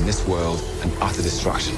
in this world and utter destruction.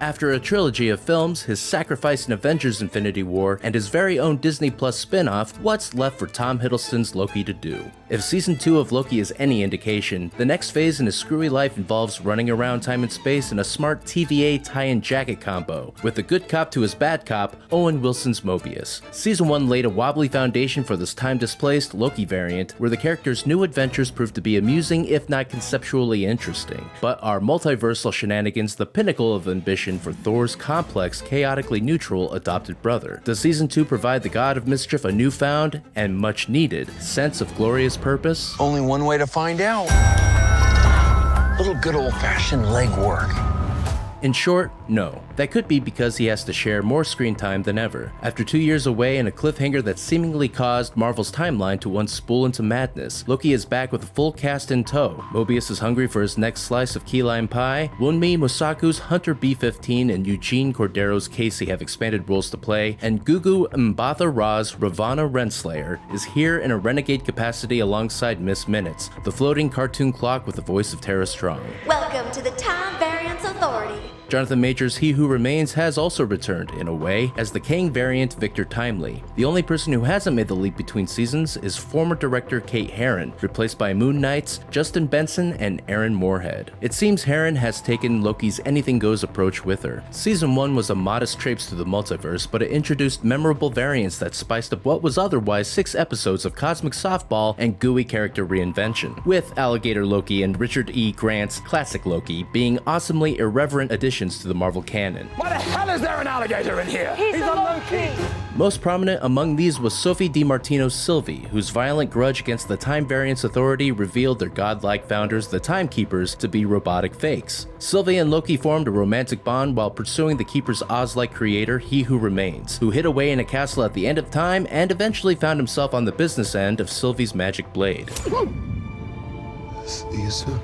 After a trilogy of films, his sacrifice in Avengers Infinity War, and his very own Disney Plus spin-off, what's left for Tom Hiddleston's Loki to do? If Season 2 of Loki is any indication, the next phase in his screwy life involves running around time and space in a smart TVA tie-in jacket combo, with the good cop to his bad cop, Owen Wilson's Mobius. Season 1 laid a wobbly foundation for this time-displaced Loki variant, where the character's new adventures proved to be amusing if not conceptually interesting. But are multiversal shenanigans the pinnacle of ambition for Thor's complex, chaotically neutral adopted brother? Does Season 2 provide the god of mischief a newfound, and much needed, sense of glorious purpose? Only one way to find out. A little good old-fashioned legwork. In short, no. That could be because he has to share more screen time than ever. After 2 years away and a cliffhanger that seemingly caused Marvel's timeline to once spool into madness, Loki is back with a full cast in tow. Mobius is hungry for his next slice of key lime pie, Wunmi Mosaku's Hunter B-15 and Eugene Cordero's Casey have expanded roles to play, and Gugu Mbatha Ra's Ravana Renslayer is here in a renegade capacity alongside Miss Minutes, the floating cartoon clock with the voice of Tara Strong. Welcome to the Time Variance Authority. Jonathan Majors' He Who Remains has also returned, in a way, as the Kang variant Victor Timely. The only person who hasn't made the leap between seasons is former director Kate Herron, replaced by Moon Knight's Justin Benson and Aaron Moorhead. It seems Herron has taken Loki's anything goes approach with her. Season 1 was a modest traipse through the multiverse, but it introduced memorable variants that spiced up what was otherwise 6 episodes of cosmic softball and gooey character reinvention, with Alligator Loki and Richard E. Grant's classic Loki being awesomely irreverent additions to the Marvel canon. Why the hell is there an alligator in here? He's a Loki! Most prominent among these was Sophie DiMartino's Sylvie, whose violent grudge against the Time Variance Authority revealed their godlike founders, the Timekeepers, to be robotic fakes. Sylvie and Loki formed a romantic bond while pursuing the Keeper's Oz-like creator, He Who Remains, who hid away in a castle at the end of time and eventually found himself on the business end of Sylvie's magic blade. See you soon.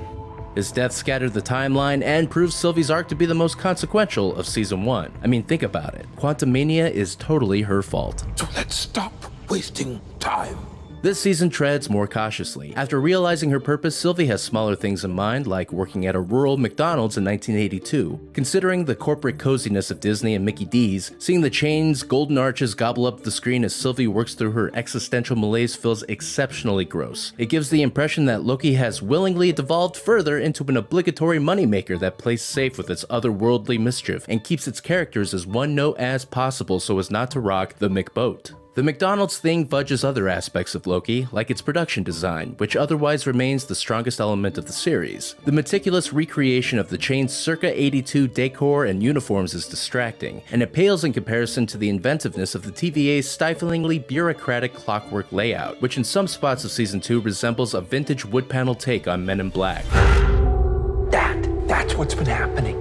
His death scattered the timeline and proved Sylvie's arc to be the most consequential of Season 1. I mean, think about it. Quantumania is totally her fault. So let's stop wasting time. This season treads more cautiously. After realizing her purpose, Sylvie has smaller things in mind, like working at a rural McDonald's in 1982. Considering the corporate coziness of Disney and Mickey D's, seeing the chain's golden arches gobble up the screen as Sylvie works through her existential malaise feels exceptionally gross. It gives the impression that Loki has willingly devolved further into an obligatory moneymaker that plays safe with its otherworldly mischief and keeps its characters as one note as possible so as not to rock the McBoat. The McDonald's thing fudges other aspects of Loki, like its production design, which otherwise remains the strongest element of the series. The meticulous recreation of the chain's circa 82 decor and uniforms is distracting, and it pales in comparison to the inventiveness of the TVA's stiflingly bureaucratic clockwork layout, which in some spots of Season 2 resembles a vintage wood panel take on Men in Black. That's what's been happening.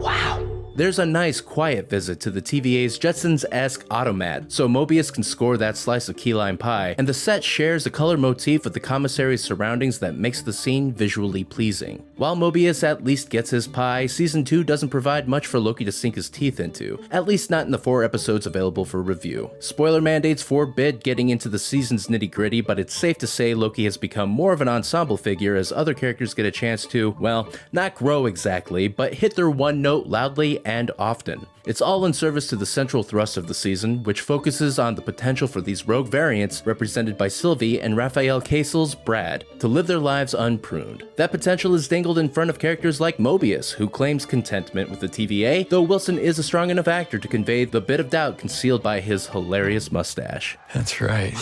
Wow. There's a nice, quiet visit to the TVA's Jetsons-esque automat, so Mobius can score that slice of key lime pie, and the set shares a color motif with the commissary's surroundings that makes the scene visually pleasing. While Mobius at least gets his pie, Season 2 doesn't provide much for Loki to sink his teeth into, at least not in the 4 episodes available for review. Spoiler mandates forbid getting into the season's nitty-gritty, but it's safe to say Loki has become more of an ensemble figure as other characters get a chance to, well, not grow exactly, but hit their one note loudly and often. It's all in service to the central thrust of the season, which focuses on the potential for these rogue variants, represented by Sylvie and Raphael Casel's Brad, to live their lives unpruned. That potential is dangled in front of characters like Mobius, who claims contentment with the TVA, though Wilson is a strong enough actor to convey the bit of doubt concealed by his hilarious mustache. That's right.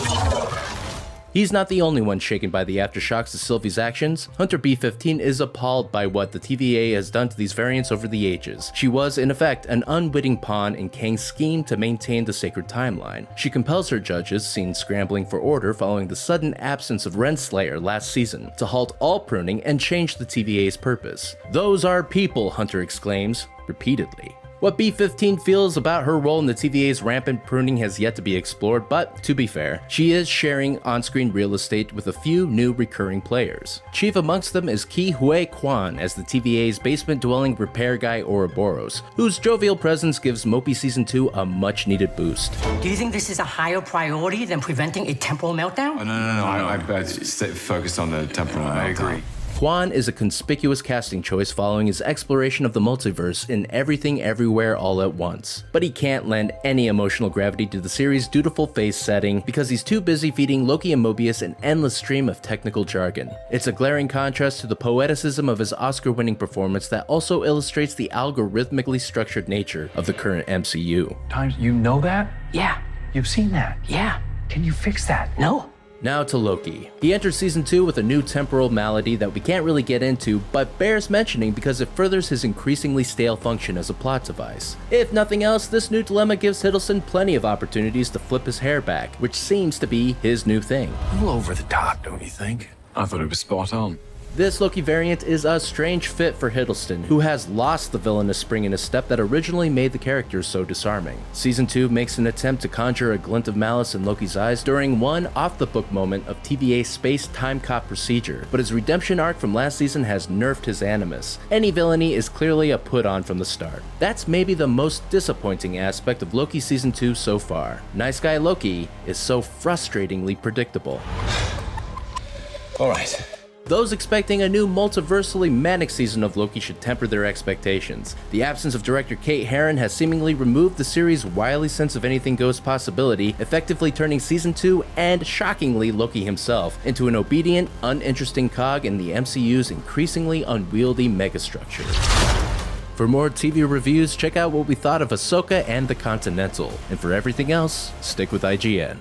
He's not the only one shaken by the aftershocks of Sylvie's actions. Hunter B-15 is appalled by what the TVA has done to these variants over the ages. She was, in effect, an unwitting pawn in Kang's scheme to maintain the sacred timeline. She compels her judges, seen scrambling for order following the sudden absence of Renslayer last season, to halt all pruning and change the TVA's purpose. "Those are people," Hunter exclaims, repeatedly. What B-15 feels about her role in the TVA's rampant pruning has yet to be explored, but to be fair, she is sharing on-screen real estate with a few new recurring players. Chief amongst them is Ki Hui Kwan as the TVA's basement-dwelling repair guy Ouroboros, whose jovial presence gives Mopey Season 2 a much-needed boost. Do you think this is a higher priority than preventing a temporal meltdown? Oh, no. I just focused on the temporal meltdown. I agree. Kwan is a conspicuous casting choice following his exploration of the multiverse in Everything Everywhere All at Once. But he can't lend any emotional gravity to the series' dutiful face setting because he's too busy feeding Loki and Mobius an endless stream of technical jargon. It's a glaring contrast to the poeticism of his Oscar-winning performance that also illustrates the algorithmically structured nature of the current MCU. Times, you know that? Yeah. You've seen that? Yeah. Can you fix that? No. Now to Loki. He enters season 2 with a new temporal malady that we can't really get into, but bears mentioning because it furthers his increasingly stale function as a plot device. If nothing else, this new dilemma gives Hiddleston plenty of opportunities to flip his hair back, which seems to be his new thing. A little over the top, don't you think? I thought it was spot on. This Loki variant is a strange fit for Hiddleston, who has lost the villainous spring in his step that originally made the character so disarming. Season 2 makes an attempt to conjure a glint of malice in Loki's eyes during one off-the-book moment of TVA's space time cop procedure, but his redemption arc from last season has nerfed his animus. Any villainy is clearly a put-on from the start. That's maybe the most disappointing aspect of Loki Season 2 so far. Nice Guy Loki is so frustratingly predictable. All right. Those expecting a new multiversally manic season of Loki should temper their expectations. The absence of director Kate Herron has seemingly removed the series' wily sense of anything goes possibility, effectively turning season 2 and, shockingly, Loki himself into an obedient, uninteresting cog in the MCU's increasingly unwieldy megastructure. For more TV reviews, check out what we thought of Ahsoka and The Continental. And for everything else, stick with IGN.